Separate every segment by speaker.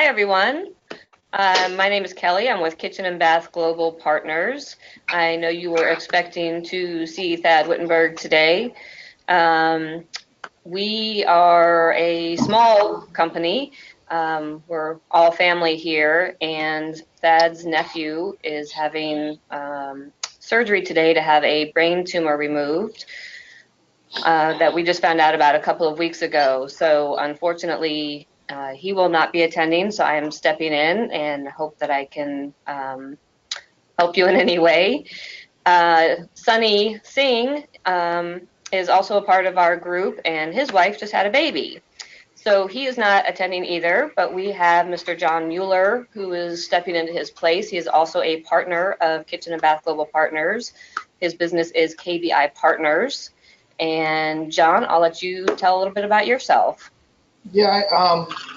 Speaker 1: Hi, everyone. My name is Kelly. I'm with Kitchen and Bath Global Partners. I know you were expecting to see Thad Wittenberg today. We are a small company. We're all family here, and Thad's nephew is having surgery today to have a brain tumor removed that we just found out about a couple of weeks ago. So unfortunately, he will not be attending, so I am stepping in and hope that I can help you in any way. Sunny Singh is also a part of our group, and his wife just had a baby. So he is not attending either, but we have Mr. John Mueller, who is stepping into his place. He is also a partner of Kitchen and Bath Global Partners. His business is KBI Partners. And John, I'll let you tell a little bit about yourself.
Speaker 2: Yeah,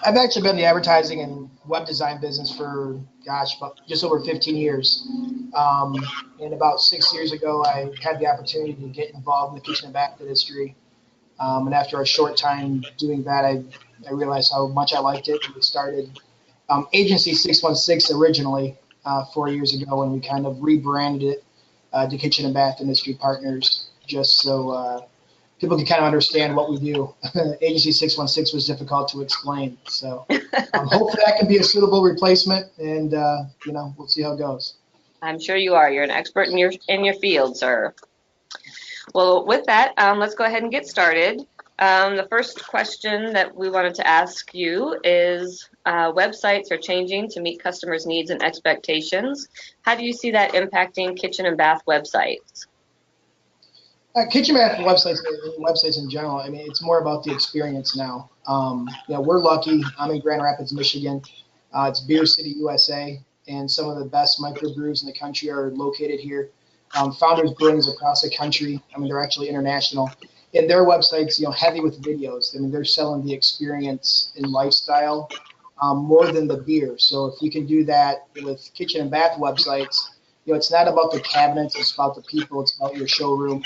Speaker 2: I've actually been in the advertising and web design business for, gosh, about just over 15 years. And about 6 years ago, I had the opportunity to get involved in the kitchen and bath industry. And after a short time doing that, I realized how much I liked it. We started Agency 616 originally 4 years ago, and we kind of rebranded it to Kitchen and Bath Industry Partners, just so people can kind of understand what we do. Agency 616 was difficult to explain. So hopefully that can be a suitable replacement, and we'll see how it goes.
Speaker 1: I'm sure you are. You're an expert in your field, sir. Well, with that, let's go ahead and get started. The first question that we wanted to ask you is websites are changing to meet customers' needs and expectations. How do you see that impacting kitchen and bath websites?
Speaker 2: Kitchen bath websites in general, I mean, it's more about the experience now. We're lucky. I'm in Grand Rapids, Michigan. It's Beer City, USA, and some of the best microbrews in the country are located here. Founders Brewing's across the country. I mean, they're actually international. And their websites, heavy with videos. I mean, they're selling the experience and lifestyle more than the beer. So if you can do that with kitchen and bath websites, it's not about the cabinets, it's about the people, it's about your showroom.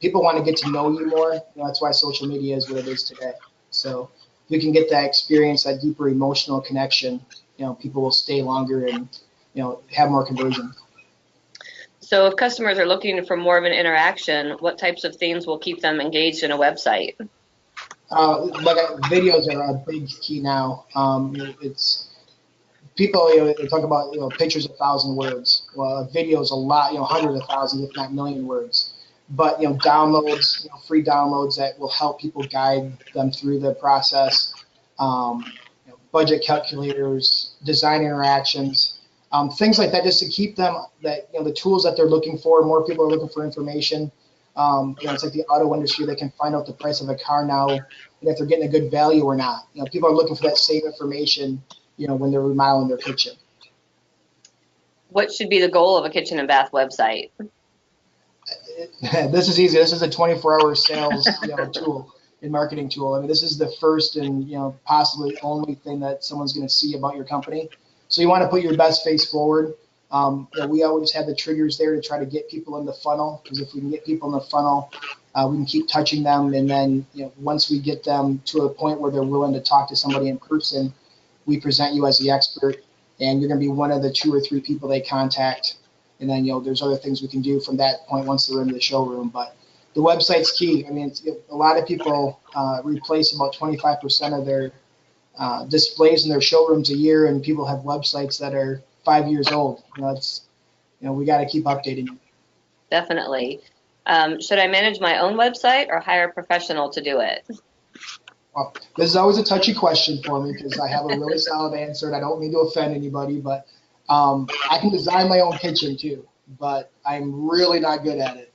Speaker 2: People want to get to know you more. That's why social media is what it is today. So if you can get that experience, that deeper emotional connection, people will stay longer and, have more conversion.
Speaker 1: So if customers are looking for more of an interaction, what types of things will keep them engaged in a website?
Speaker 2: Videos are a big key now. It's people, they talk about, pictures 1,000 words. Well, a video is a lot, hundreds of thousands, if not million words. But downloads, free downloads that will help people guide them through the process. Budget calculators, design interactions, things like that, just to keep them that the tools that they're looking for. More people are looking for information. It's like the auto industry; they can find out the price of a car now, and if they're getting a good value or not. People are looking for that same information. When they're remodeling their kitchen.
Speaker 1: What should be the goal of a kitchen and bath website?
Speaker 2: This is easy. This is a 24-hour sales tool and marketing tool. I mean, this is the first and possibly only thing that someone's going to see about your company. So you want to put your best face forward. We always have the triggers there to try to get people in the funnel, because if we can get people in the funnel, we can keep touching them, and then once we get them to a point where they're willing to talk to somebody in person, we present you as the expert, and you're going to be one of the 2 or 3 people they contact. And then, there's other things we can do from that point once they're in the showroom. But the website's key. I mean, a lot of people replace about 25% of their displays in their showrooms a year, and people have websites that are 5 years old. We got to keep updating it.
Speaker 1: Definitely. Should I manage my own website or hire a professional to do it?
Speaker 2: Well, this is always a touchy question for me, because I have a really solid answer, and I don't mean to offend anybody, but I can design my own kitchen too, but I'm really not good at it.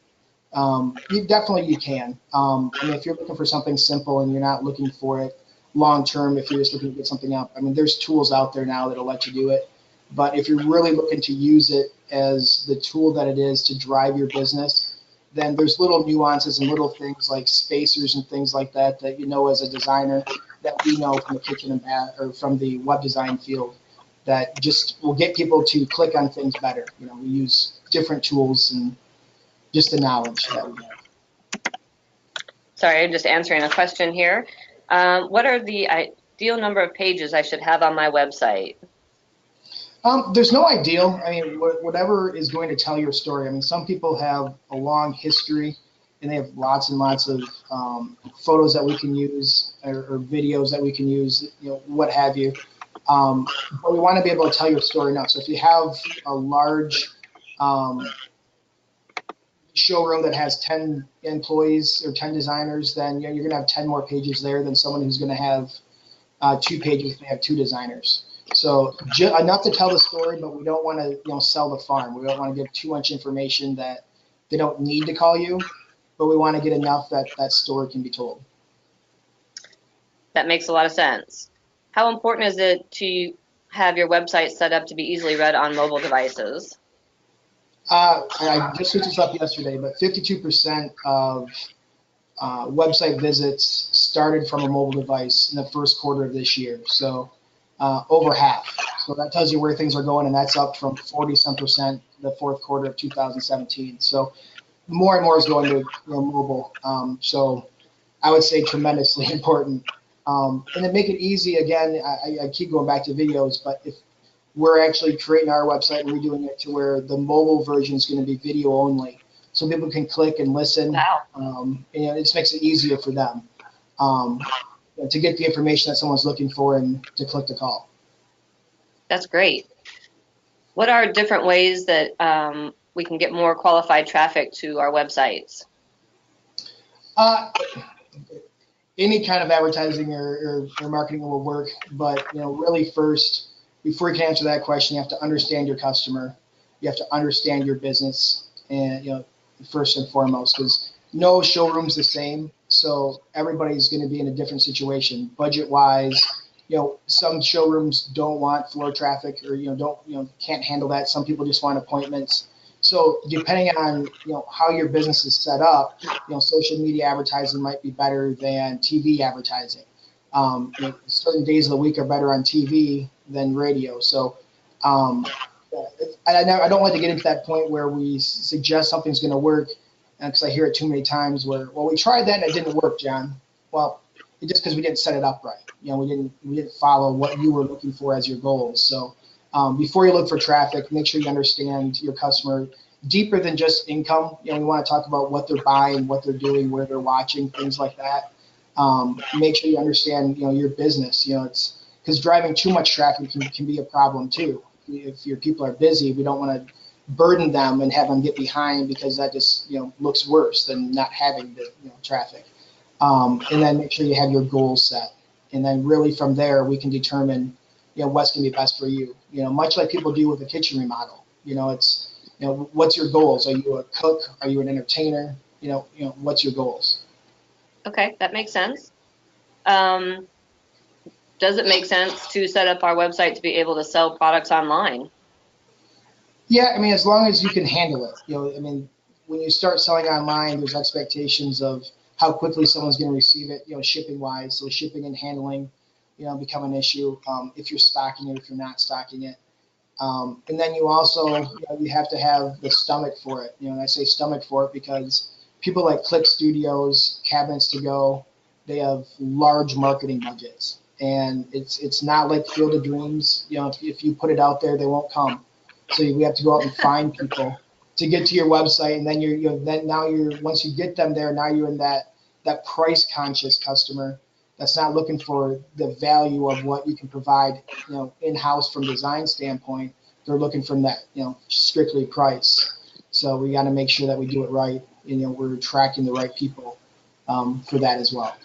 Speaker 2: You can. I mean, if you're looking for something simple and you're not looking for it long term, if you're just looking to get something up, I mean, there's tools out there now that'll let you do it. But if you're really looking to use it as the tool that it is to drive your business, then there's little nuances and little things like spacers and things like that that as a designer, that we know from the kitchen and bath or from the web design field, that just will get people to click on things better. We use different tools and just the knowledge that we have.
Speaker 1: Sorry, I'm just answering a question here. What are the ideal number of pages I should have on my website?
Speaker 2: There's no ideal. I mean, whatever is going to tell your story. I mean, some people have a long history and they have lots and lots of photos that we can use or videos that we can use, you know, what have you. But we want to be able to tell your story now. So if you have a large showroom that has 10 employees or 10 designers, then you know, you're going to have 10 more pages there than someone who's going to have 2 pages if they have 2 designers. So enough to tell the story, but we don't want to, you know, sell the farm. We don't want to give too much information that they don't need to call you, but we want to get enough that that story can be told.
Speaker 1: That makes a lot of sense. How important is it to have your website set up to be easily read on mobile devices?
Speaker 2: I just looked this up yesterday, but 52% of website visits started from a mobile device in the first quarter of this year. So over half. So that tells you where things are going, and that's up from 40-some% the fourth quarter of 2017. So more and more is going to, you know, mobile. So I would say tremendously important. And then make it easy. Again, I keep going back to videos, but if we're actually creating our website and redoing it to where the mobile version is going to be video only, so people can click and listen.
Speaker 1: Wow.
Speaker 2: And it just makes it easier for them to get the information that someone's looking for and to click the call.
Speaker 1: That's great. What are different ways that we can get more qualified traffic to our websites?
Speaker 2: Any kind of advertising or marketing will work, but you know, really first, before you can answer that question, you have to understand your customer. You have to understand your business, and you know, first and foremost, because no showroom's the same. So everybody's going to be in a different situation, budget-wise. You know, some showrooms don't want floor traffic, or can't handle that. Some people just want appointments. So depending on how your business is set up, social media advertising might be better than TV advertising. Certain days of the week are better on TV than radio. So I don't like to get into that point where we suggest something's going to work, because I hear it too many times where, well, we tried that and it didn't work, John. Well, it's just because we didn't set it up right. We didn't follow what you were looking for as your goals. So before you look for traffic, make sure you understand your customer deeper than just income. We want to talk about what they're buying, what they're doing, where they're watching, things like that. Make sure you understand, your business. It's because driving too much traffic can be a problem too. If your people are busy, we don't want to burden them and have them get behind, because that just looks worse than not having the traffic. And then make sure you have your goals set, and then really from there we can determine what's going to be best for you. Much like people do with a kitchen remodel. It's what's your goals? Are you a cook? Are you an entertainer? What's your goals?
Speaker 1: Okay, that makes sense. Does it make sense to set up our website to be able to sell products online?
Speaker 2: Yeah, I mean, as long as you can handle it. When you start selling online, there's expectations of how quickly someone's going to receive it, shipping wise. So shipping and handling, become an issue if you're stocking it, if you're not stocking it. And then you also, you have to have the stomach for it. And I say stomach for it because people like Click Studios, Cabinets to Go, they have large marketing budgets. And it's not like Field of Dreams. If you put it out there, they won't come. So we have to go out and find people to get to your website, and then once you get them there, now you're in that price conscious customer that's not looking for the value of what you can provide, in-house from design standpoint. They're looking from that, strictly price. So we got to make sure that we do it right, and we're attracting the right people for that as well.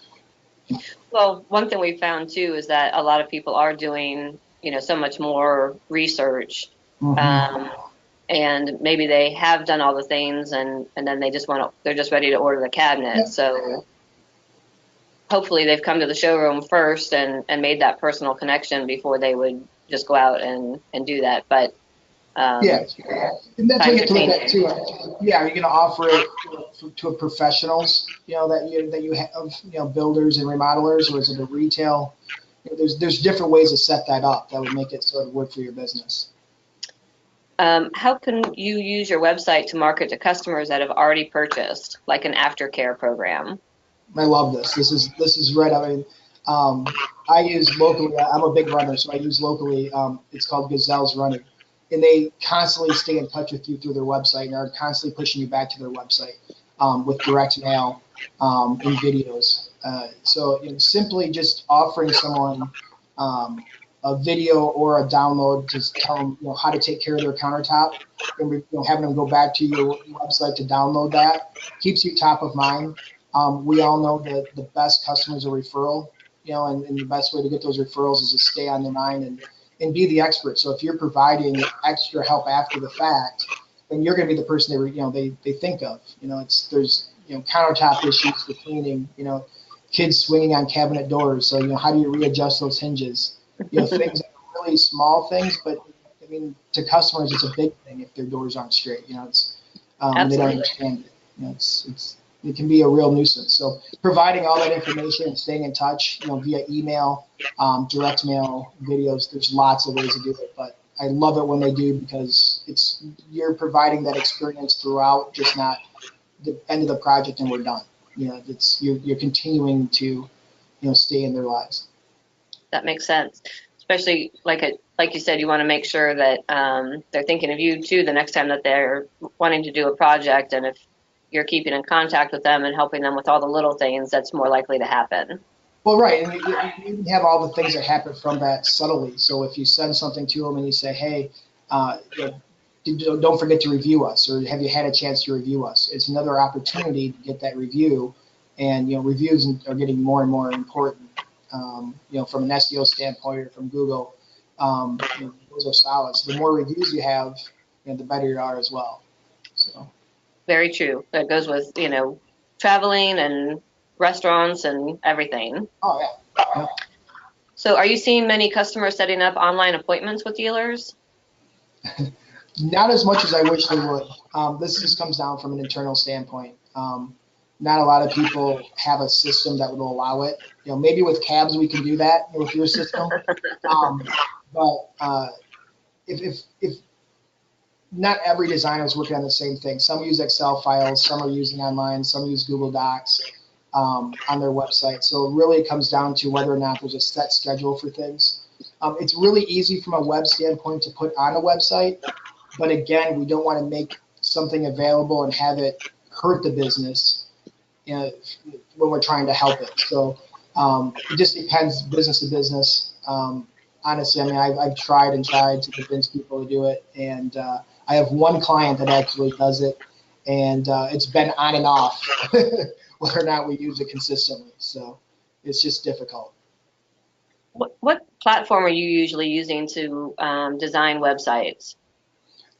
Speaker 1: Well, one thing we found too is that a lot of people are doing, so much more research. Mm-hmm. And maybe they have done all the things, and then they're just ready to order the cabinet. Yep. So hopefully they've come to the showroom first and made that personal connection before they would just go out and do that. But
Speaker 2: yeah, and that's what you have to look at too. Yeah, are you going to offer it to a professionals, that you have, builders and remodelers, or is it a retail? There's different ways to set that up that would make it sort of work for your business.
Speaker 1: How can you use your website to market to customers that have already purchased, like an aftercare program?
Speaker 2: I love this. This is right. I use locally. I'm a big runner, so I use locally. It's called Gazelle's Running, and they constantly stay in touch with you through their website and are constantly pushing you back to their website with direct mail and videos. So simply just offering someone a video or a download to tell them how to take care of their countertop, and having them go back to your website to download that keeps you top of mind. We all know that the best customers are referral, and the best way to get those referrals is to stay on their mind and be the expert. So if you're providing extra help after the fact, then you're going to be the person they think of. There's countertop issues, the cleaning, kids swinging on cabinet doors. So how do you readjust those hinges? Things that are really small things, but I mean to customers it's a big thing if their doors aren't straight. They don't understand it. It can be a real nuisance. So providing all that information and staying in touch, via email, direct mail, videos, there's lots of ways to do it. But I love it when they do because you're providing that experience throughout, just not the end of the project and we're done. You're continuing to, stay in their lives.
Speaker 1: That makes sense. Especially like you said, you want to make sure that they're thinking of you too the next time that they're wanting to do a project, and if you're keeping in contact with them and helping them with all the little things, that's more likely to happen.
Speaker 2: Well, right, and you have all the things that happen from that subtly. So if you send something to them and you say, hey, don't forget to review us, or have you had a chance to review us? It's another opportunity to get that review, and reviews are getting more and more important. From an SEO standpoint or from Google, those are solid. So the more reviews you have, the better you are as well. So.
Speaker 1: Very true. That goes with, traveling and restaurants and everything.
Speaker 2: Oh, yeah.
Speaker 1: So are you seeing many customers setting up online appointments with dealers?
Speaker 2: Not as much as I wish they would. This just comes down from an internal standpoint. Not a lot of people have a system that would allow it. Maybe with cabs we can do that with your system. But if not every designer is working on the same thing. Some use Excel files, some are using online, some use Google Docs on their website. So really it comes down to whether or not there's a set schedule for things. It's really easy from a web standpoint to put on a website, but again, we don't want to make something available and have it hurt the business when we're trying to help it. So it just depends business to business. Honestly, I mean, I've tried to convince people to do it, and I have one client that actually does it, and it's been on and off whether or not we use it consistently. So it's just difficult.
Speaker 1: What platform are you usually using to design websites?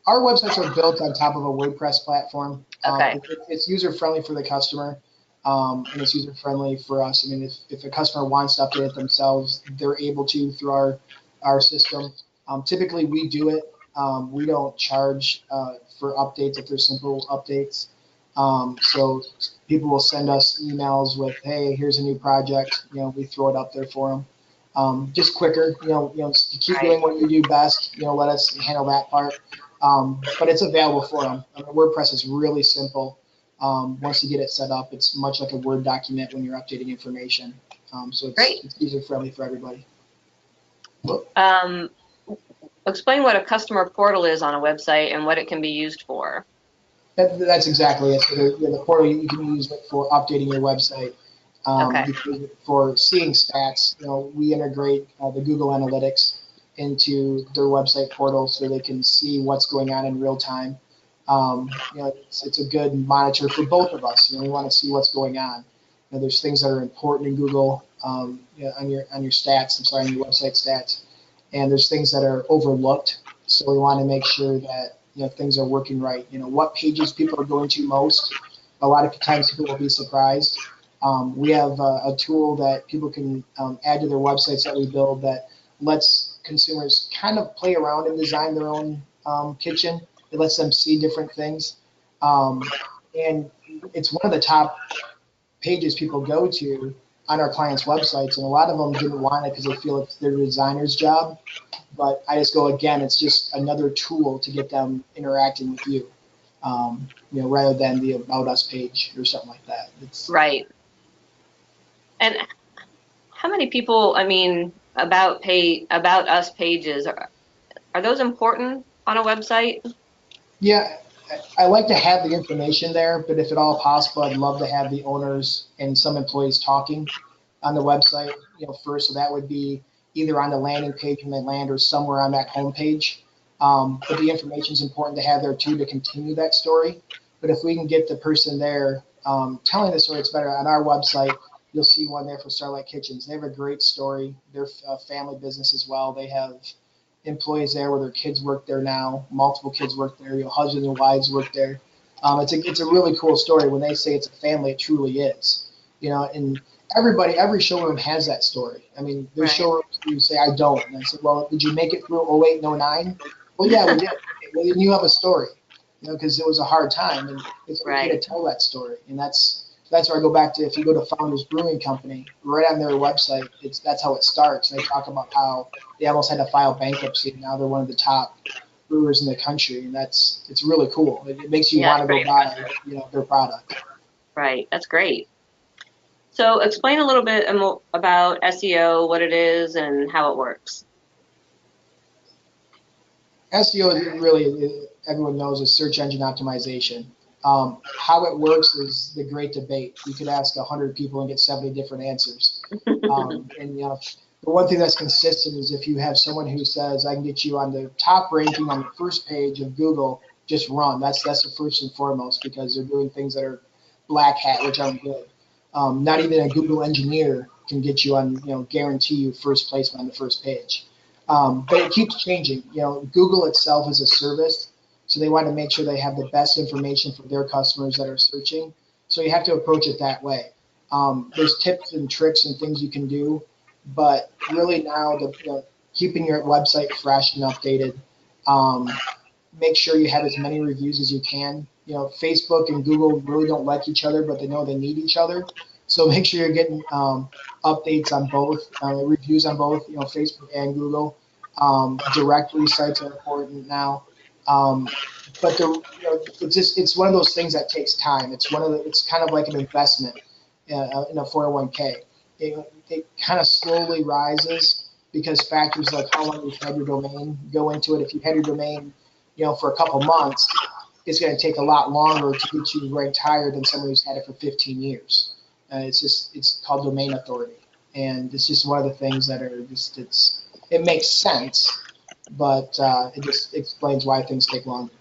Speaker 2: Our websites are built on top of a WordPress platform.
Speaker 1: Okay.
Speaker 2: It's user-friendly for the customer, and it's user-friendly for us. I mean, if a customer wants to update it themselves, they're able to through our system. Typically, we do it. We don't charge for updates if they're simple updates. So people will send us emails with, "Hey, here's a new project." We throw it up there for them. Just quicker. Keep doing what you do best. Let us handle that part. But it's available for them. I mean, WordPress is really simple. Once you get it set up, it's much like a Word document when you're updating information. So it's user-friendly for everybody.
Speaker 1: Explain what a customer portal is on a website and what it can be used for.
Speaker 2: That's exactly it. So the portal, you can use it for updating your website. You can use it for seeing stats. We integrate the Google Analytics into their website portal so they can see what's going on in real time. It's a good monitor for both of us. We want to see what's going on. There's things that are important in Google on your stats. I'm sorry, on your website stats, and there's things that are overlooked. So we want to make sure that things are working right. What pages people are going to most. A lot of times people will be surprised. We have a tool that people can add to their websites that we build that lets consumers kind of play around and design their own kitchen. It lets them see different things. And it's one of the top pages people go to on our clients' websites. And a lot of them didn't want it because they feel it's their designer's job. But I just go, again, it's just another tool to get them interacting with you, rather than the About Us page or something like that.
Speaker 1: Right. And how many people, I mean, about us pages, are those important on a website?
Speaker 2: Yeah, I like to have the information there, but if at all possible, I'd love to have the owners and some employees talking on the website, first. So that would be either on the landing page when they land or somewhere on that homepage. But the information is important to have there too to continue that story. But if we can get the person there telling the story, it's better. On our website, you'll see one there for Starlight Kitchens. They have a great story. They're a family business as well. They have employees there where their kids work there now. Multiple kids work there. Husbands and wives work there. It's a really cool story. When they say it's a family, it truly is. And every showroom has that story. I mean, there's
Speaker 1: Right.
Speaker 2: showrooms who say, I don't. And I said, well, did you make it through 08 and 09? Well, yeah, we did. Well, then you have a story, because it was a hard time. And it's okay to
Speaker 1: Right.
Speaker 2: tell that story. And that's where I go back to, if you go to Founders Brewing Company, right on their website, that's how it starts. They talk about how they almost had to file bankruptcy, and now they're one of the top brewers in the country, and it's really cool. It makes you
Speaker 1: Yeah,
Speaker 2: want to
Speaker 1: that's
Speaker 2: go buy, their product.
Speaker 1: right. That's great. So explain a little bit about SEO, what it is, and how it works.
Speaker 2: SEO is really, everyone knows, is search engine optimization. How it works is the great debate. You could ask 100 people and get 70 different answers. And the one thing that's consistent is if you have someone who says, I can get you on the top ranking on the first page of Google, just run. That's the first and foremost, because they're doing things that are black hat, which aren't good. Not even a Google engineer can get you on, guarantee you first placement on the first page. But it keeps changing. Google itself is a service, so they want to make sure they have the best information for their customers that are searching. So you have to approach it that way. There's tips and tricks and things you can do, but really now keeping your website fresh and updated. Make sure you have as many reviews as you can. Facebook and Google really don't like each other, but they know they need each other. So make sure you're getting updates on both, reviews on both, Facebook and Google. Directory sites are important now. But it's one of those things that takes time. It's kind of like an investment in a 401k. It kind of slowly rises because factors like how long you've had your domain go into it. If you've had your domain, for a couple months, it's going to take a lot longer to get you ranked higher than someone who's had it for 15 years. It's called domain authority, and it's just one of the things that are it makes sense, but it just explains why things take longer.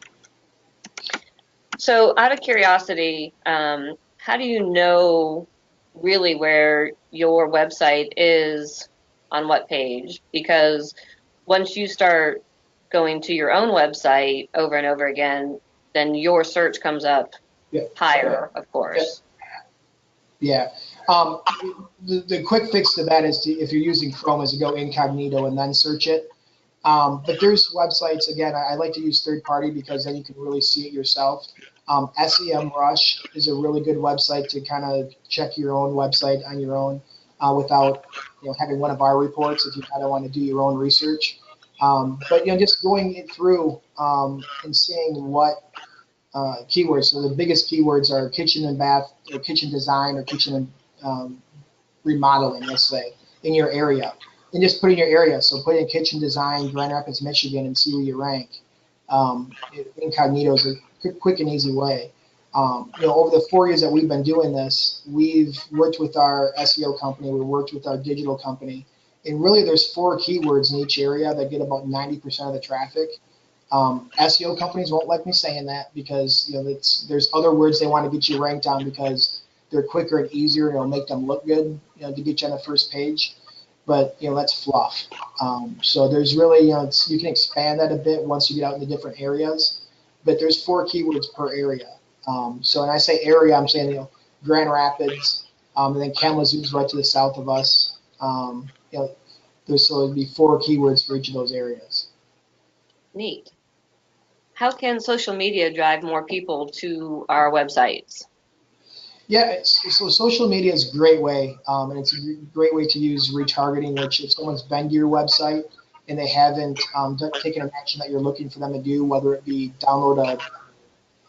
Speaker 1: So out of curiosity, how do you know really where your website is on what page? Because once you start going to your own website over and over again, then your search comes up higher, of course.
Speaker 2: Yeah. The quick fix to that is if you're using Chrome, is to go incognito and then search it. But there's websites, again, I like to use third party because then you can really see it yourself. SEMrush is a really good website to kind of check your own website on your own without having one of our reports if you kind of want to do your own research. But just going it through and seeing what keywords. So the biggest keywords are kitchen and bath, or kitchen design, or kitchen and remodeling, let's say, in your area. And just put in your area. So put in kitchen design, Grand Rapids, Michigan, and see where you rank. Incognito is a quick and easy way. Over the 4 years that we've been doing this, we've worked with our SEO company, we worked with our digital company, and really there's 4 keywords in each area that get about 90% of the traffic. SEO companies won't like me saying that because there's other words they want to get you ranked on because they're quicker and easier, and it'll make them look good, to get you on the first page. But that's fluff. So there's really, you can expand that a bit once you get out into different areas. But there's 4 keywords per area. So when I say area, I'm saying Grand Rapids, and then Kalamazoo's right to the south of us. So it'd be 4 keywords for each of those areas.
Speaker 1: Neat. How can social media drive more people to our websites?
Speaker 2: Yeah, so social media is a great way, and it's a great way to use retargeting, which if someone's been to your website and they haven't taken an action that you're looking for them to do, whether it be download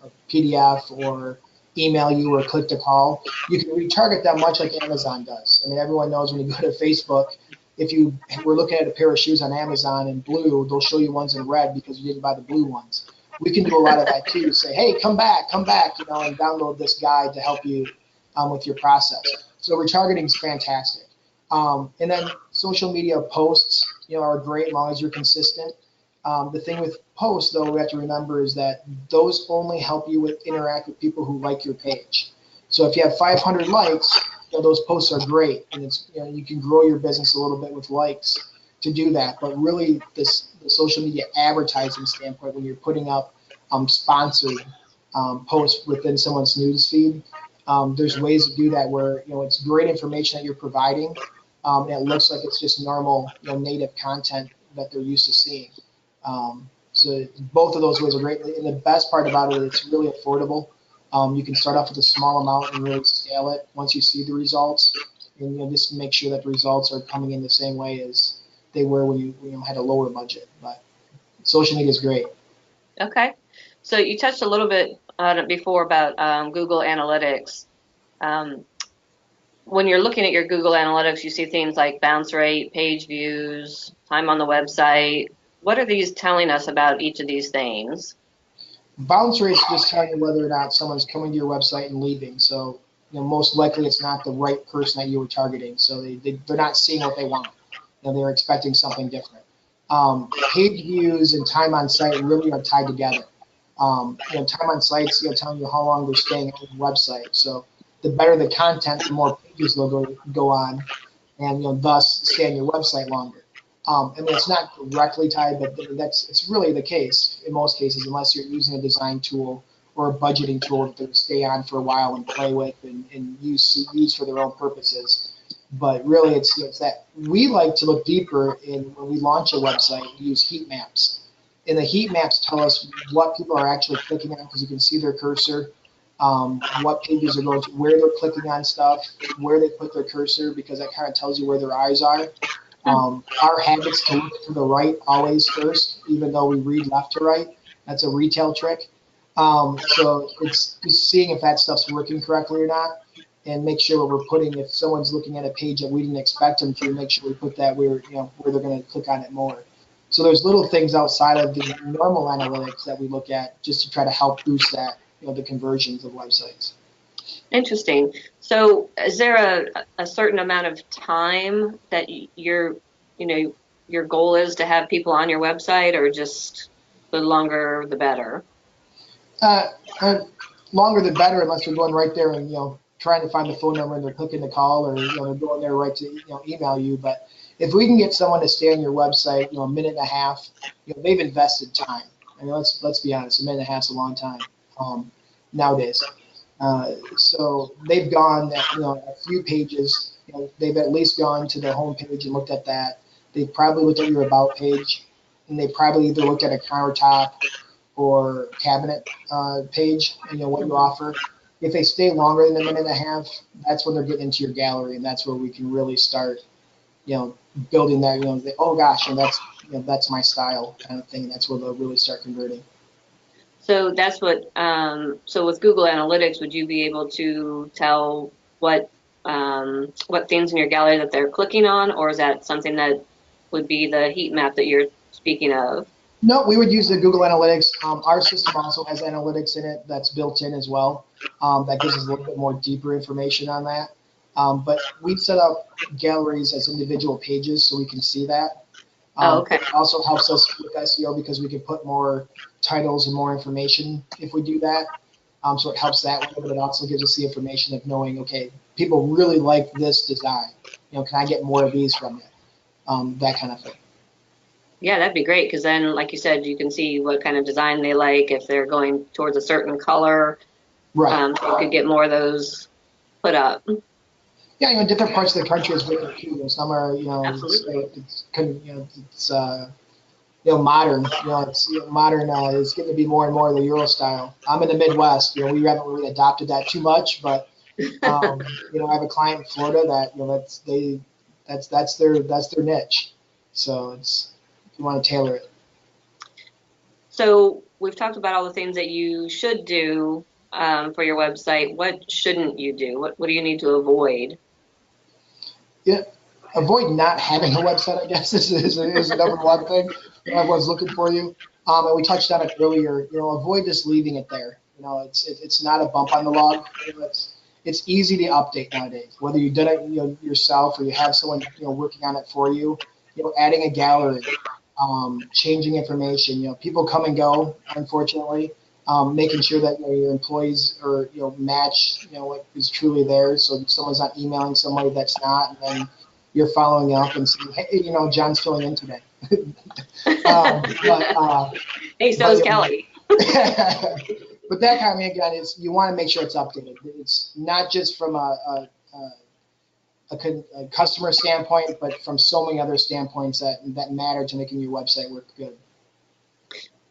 Speaker 2: a PDF or email you or click to call. You can retarget them much like Amazon does. I mean, everyone knows when you go to Facebook, if you were looking at a pair of shoes on Amazon in blue, they'll show you ones in red because you didn't buy the blue ones. We can do a lot of that too. Say, hey, come back, and download this guide to help you with your process. So retargeting is fantastic. And then social media posts, are great as long as you're consistent. The thing with posts, though, we have to remember is that those only help you interact with people who like your page. So if you have 500 likes, those posts are great, and you can grow your business a little bit with likes to do that. But really, the social media advertising standpoint, when you're putting up sponsored posts within someone's news feed, there's ways to do that where it's great information that you're providing, and it looks like it's just normal native content that they're used to seeing. So both of those ways are great. And the best part about it, it's really affordable. You can start off with a small amount and really scale it once you see the results, and just make sure that the results are coming in the same way as they were when you had a lower budget. But social media is great.
Speaker 1: Okay. So you touched a little bit before about Google Analytics. When you're looking at your Google Analytics, you see things like bounce rate, page views, time on the website. What are these telling us about each of these things?
Speaker 2: Bounce rates just tell you whether or not someone's coming to your website and leaving. So, most likely it's not the right person that you were targeting. So they're not seeing what they want. They're expecting something different. Page views and time on site really are tied together. Time on site's telling you how long they're staying on your website. So the better the content, the more pages they'll go on, and thus stay on your website longer. I mean, it's not directly tied, but it's really the case in most cases, unless you're using a design tool or a budgeting tool that they stay on for a while and play with and use for their own purposes. But really, it's that we like to look deeper in when we launch a website. We use heat maps, and the heat maps tell us what people are actually clicking on because you can see their cursor, what pages are going to, where they're clicking on stuff, where they put their cursor, because that kind of tells you where their eyes are. Our habits to look to the right always first, even though we read left to right. That's a retail trick. So it's just seeing if that stuff's working correctly or not, and make sure we're putting, if someone's looking at a page that we didn't expect them to, make sure we put that where they're going to click on it more. So there's little things outside of the normal analytics that we look at just to try to help boost that, the conversions of websites.
Speaker 1: Interesting. So is there a certain amount of time that your goal is to have people on your website, or just the longer the better?
Speaker 2: Longer the better, unless they're going right there and trying to find the phone number and they're clicking the call, or they're going there right to email you. But if we can get someone to stay on your website a minute and a half, they've invested time. I mean, let's be honest, a minute and a half's a long time nowadays. So they've gone a few pages. They've at least gone to their home page and looked at that. They probably looked at your about page, and they probably either looked at a countertop or cabinet page, what you offer. If they stay longer than a minute and a half, that's when they're getting into your gallery, and that's where we can really start, building that. Oh gosh, and that's my style kind of thing. That's where they'll really start converting.
Speaker 1: So that's what. So with Google Analytics, would you be able to tell what things in your gallery that they're clicking on, or is that something that would be the heat map that you're speaking of?
Speaker 2: No, we would use the Google Analytics. Our system also has analytics in it that's built in as well. That gives us a little bit more deeper information on that. But we set up galleries as individual pages so we can see that.
Speaker 1: Okay.
Speaker 2: It also helps us with SEO because we can put more titles and more information if we do that. So it helps that way, but it also gives us the information of knowing, okay, people really like this design. Can I get more of these from it? That kind of thing.
Speaker 1: Yeah, that'd be great, because then, like you said, you can see what kind of design they like, if they're going towards a certain color.
Speaker 2: Right.
Speaker 1: So you could get more of those put up.
Speaker 2: Yeah, different parts of the country is different too. Some are, it's modern. It's modern is getting to be more and more the Euro style. I'm in the Midwest. We haven't really adopted that too much, but I have a client in Florida that that's their niche. So it's, if you want to tailor it.
Speaker 1: So we've talked about all the things that you should do for your website, what shouldn't you do? What do you need to avoid?
Speaker 2: Yeah, avoid not having a website, I guess, is the number one thing everyone's looking for you. And we touched on it earlier. Avoid just leaving it there. It's not a bump on the log. It's easy to update nowadays. Whether you did it yourself or you have someone working on it for you. Adding a gallery, changing information. People come and go, unfortunately. Making sure that your employees are match what is truly theirs, so someone's not emailing somebody that's not, and then you're following up and saying, hey, John's filling in today.
Speaker 1: Hey, so is Kelly.
Speaker 2: But that kind of, again, is you want to make sure it's updated. It's not just from a customer standpoint, but from so many other standpoints that matter to making your website work good.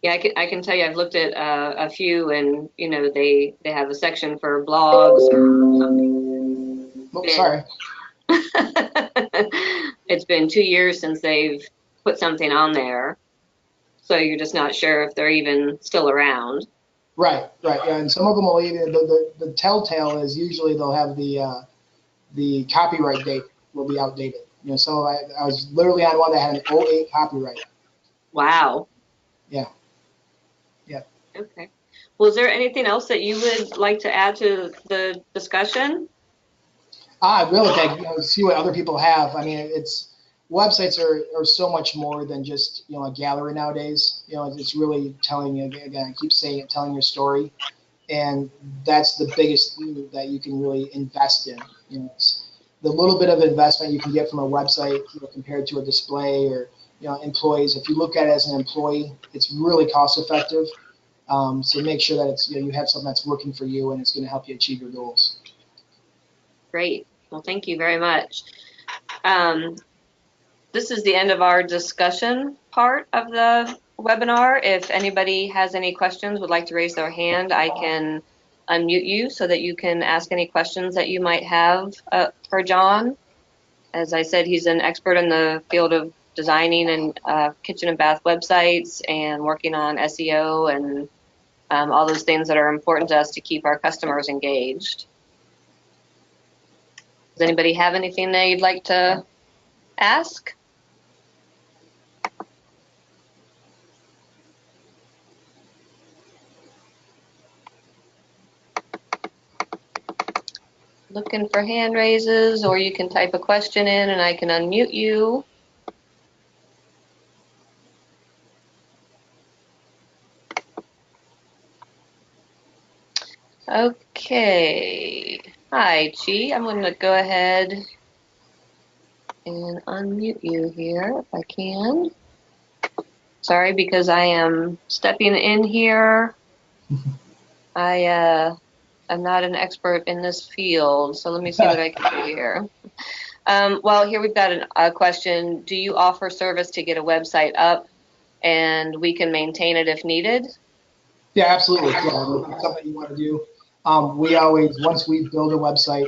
Speaker 1: Yeah, I can tell you, I've looked at a few, and they have a section for blogs or something.
Speaker 2: Oh, sorry.
Speaker 1: It's been 2 years since they've put something on there, so you're just not sure if they're even still around.
Speaker 2: Right. Yeah, and some of them will even the telltale is usually they'll have the copyright date will be outdated. So I was literally on one that had an 2008 copyright.
Speaker 1: Wow.
Speaker 2: Yeah.
Speaker 1: Okay. Well, is there anything else that you would like to add to the discussion?
Speaker 2: I really like see what other people have. I mean, websites are so much more than just a gallery nowadays. It's really telling you, again, I keep saying it, telling your story, and that's the biggest thing that you can really invest in. It's the little bit of investment you can get from a website compared to a display or employees. If you look at it as an employee, it's really cost effective. So make sure that it's you have something that's working for you and it's going to help you achieve your goals.
Speaker 1: Great. Well, thank you very much. This is the end of our discussion part of the webinar. If anybody has any questions, would like to raise their hand, I can unmute you so that you can ask any questions that you might have for John. As I said, he's an expert in the field of designing and kitchen and bath websites and working on SEO and all those things that are important to us to keep our customers engaged. Does anybody have anything they'd like to ask? Looking for hand raises, or you can type a question in and I can unmute you. Okay. Hi, Chi. I'm going to go ahead and unmute you here if I can. Sorry, because I am stepping in here. I'm not an expert in this field, so let me see what I can do here. Well, here we've got a question. Do you offer service to get a website up and we can maintain it if needed?
Speaker 2: Yeah, absolutely. Yeah, if it's something you want to do. We always, once we build a website,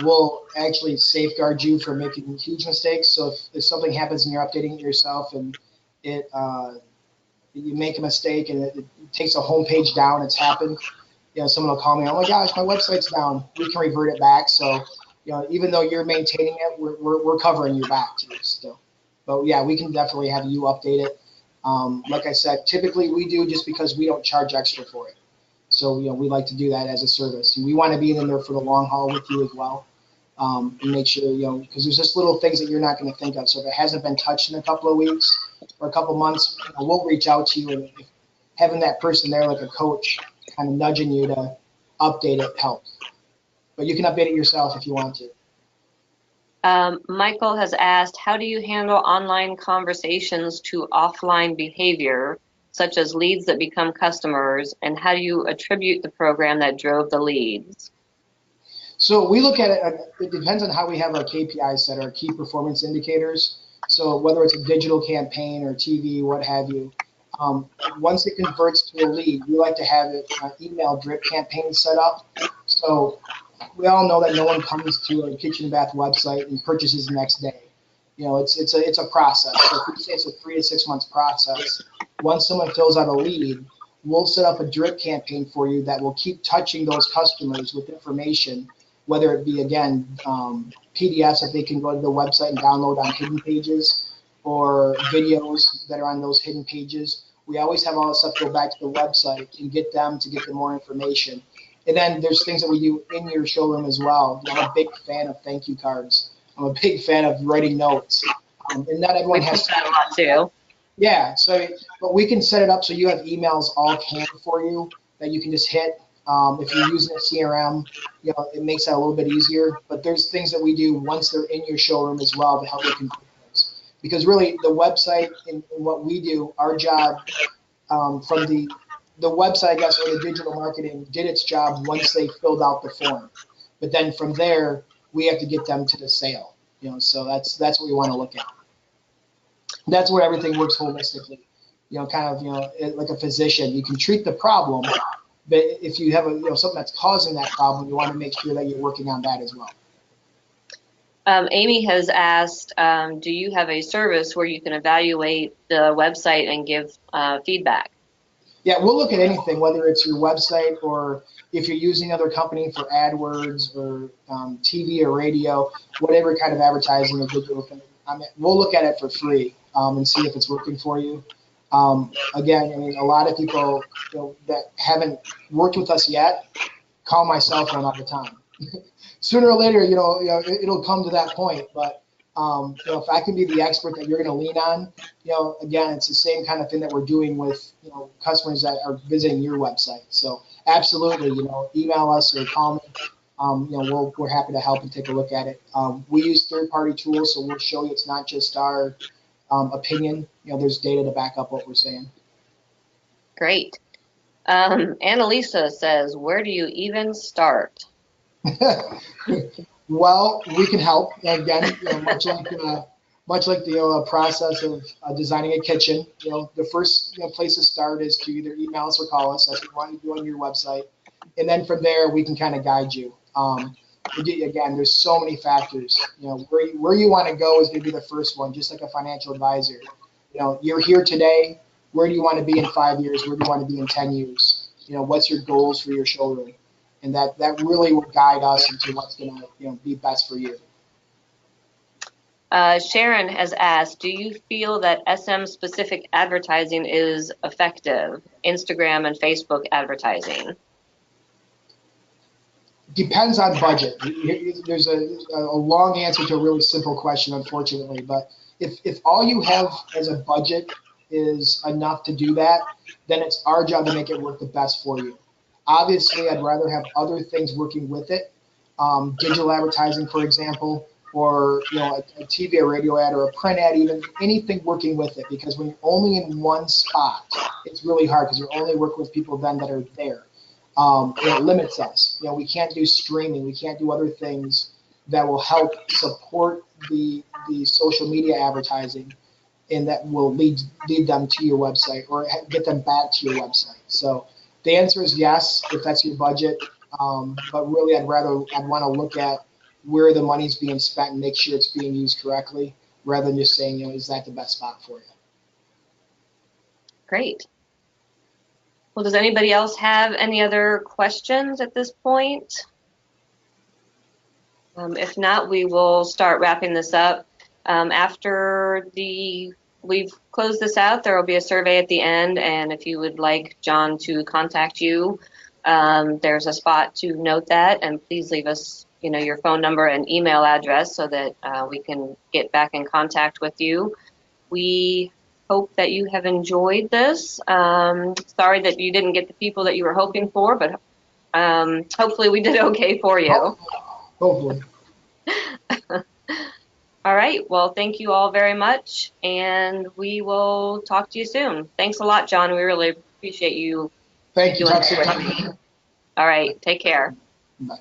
Speaker 2: we'll actually safeguard you from making huge mistakes. So if something happens and you're updating it yourself and you make a mistake and it takes a homepage down, it's happened. Someone will call me, oh my gosh, my website's down. We can revert it back. So, even though you're maintaining it, we're covering your back too still. But yeah, we can definitely have you update it. Like I said, typically we do just because we don't charge extra for it. So, we like to do that as a service. And we want to be in there for the long haul with you as well. And make sure, because there's just little things that you're not going to think of. So if it hasn't been touched in a couple of weeks or a couple of months, we'll reach out to you. And having that person there like a coach kind of nudging you to update it helps. But you can update it yourself if you want to.
Speaker 1: Michael has asked, how do you handle online conversations to offline behavior, such as leads that become customers, and how do you attribute the program that drove the leads?
Speaker 2: So we look at it, it depends on how we have our KPIs set, our key performance indicators. So whether it's a digital campaign or TV, what have you, once it converts to a lead, we like to have it email drip campaign set up. So we all know that no one comes to a kitchen and bath website and purchases the next day. It's a process. So if we say it's a 3 to 6 months process, once someone fills out a lead, we'll set up a drip campaign for you that will keep touching those customers with information, whether it be, again, PDFs that they can go to the website and download on hidden pages, or videos that are on those hidden pages. We always have all that stuff go back to the website and get them more information. And then there's things that we do in your showroom as well. I'm a big fan of thank you cards. I'm a big fan of writing notes. And not everyone
Speaker 1: We
Speaker 2: has
Speaker 1: push that a lot too.
Speaker 2: Yeah, so, but we can set it up so you have emails all canned for you that you can just hit. If you're using a CRM, it makes that a little bit easier. But there's things that we do once they're in your showroom as well to help you complete those. Because really, the website and what we do, our job from the website, I guess, or the digital marketing did its job once they filled out the form. But then from there, we have to get them to the sale. So that's what we want to look at. That's where everything works holistically. Like a physician, you can treat the problem, but if you have something that's causing that problem, you want to make sure that you're working on that as well.
Speaker 1: Amy has asked, do you have a service where you can evaluate the website and give feedback?
Speaker 2: Yeah, we'll look at anything, whether it's your website or if you're using another company for AdWords or TV or radio, whatever kind of advertising or digital thing. We'll look at it for free and see if it's working for you. Again, a lot of people that haven't worked with us yet call my cell phone all the time. Sooner or later, it'll come to that point. But if I can be the expert that you're going to lean on, again, it's the same kind of thing that we're doing with customers that are visiting your website. So absolutely, email us or call me. We're happy to help and take a look at it. We use third-party tools, so we'll show you it's not just our opinion. There's data to back up what we're saying.
Speaker 1: Great. Annalisa says, where do you even start?
Speaker 2: Well, we can help. Again, much like the process of designing a kitchen. The first place to start is to either email us or call us. That's what you want to do on your website, and then from there we can kind of guide you. Again, there's so many factors. Where you want to go is going to be the first one, just like a financial advisor. You're here today. Where do you want to be in 5 years? Where do you want to be in 10 years? What's your goals for your showroom? And that really will guide us into what's going to be best for you.
Speaker 1: Sharon has asked, do you feel that SM-specific advertising is effective, Instagram and Facebook advertising?
Speaker 2: Depends on budget. There's a long answer to a really simple question, unfortunately. But if all you have as a budget is enough to do that, then it's our job to make it work the best for you. Obviously, I'd rather have other things working with it, digital advertising, for example, or a TV or radio ad or a print ad, even anything working with it. Because when you're only in one spot, it's really hard because you're only working with people then that are there. It limits us. We can't do streaming. We can't do other things that will help support the social media advertising, and that will lead them to your website or get them back to your website. So the answer is yes, if that's your budget. But really, I'd want to look at where the money's being spent and make sure it's being used correctly, rather than just saying, is that the best spot for you?
Speaker 1: Great. Well, does anybody else have any other questions at this point? If not, we will start wrapping this up. After we've closed this out, there will be a survey at the end, and if you would like John to contact you, there's a spot to note that, and please leave us your phone number and email address so that we can get back in contact with you. We hope that you have enjoyed this. Sorry that you didn't get the people that you were hoping for, but hopefully we did okay for you.
Speaker 2: Hopefully.
Speaker 1: All right. Well, thank you all very much, and we will talk to you soon. Thanks a lot, John. We really appreciate you.
Speaker 2: Thank you.
Speaker 1: Doing this with me. All right. Take care.
Speaker 2: Bye.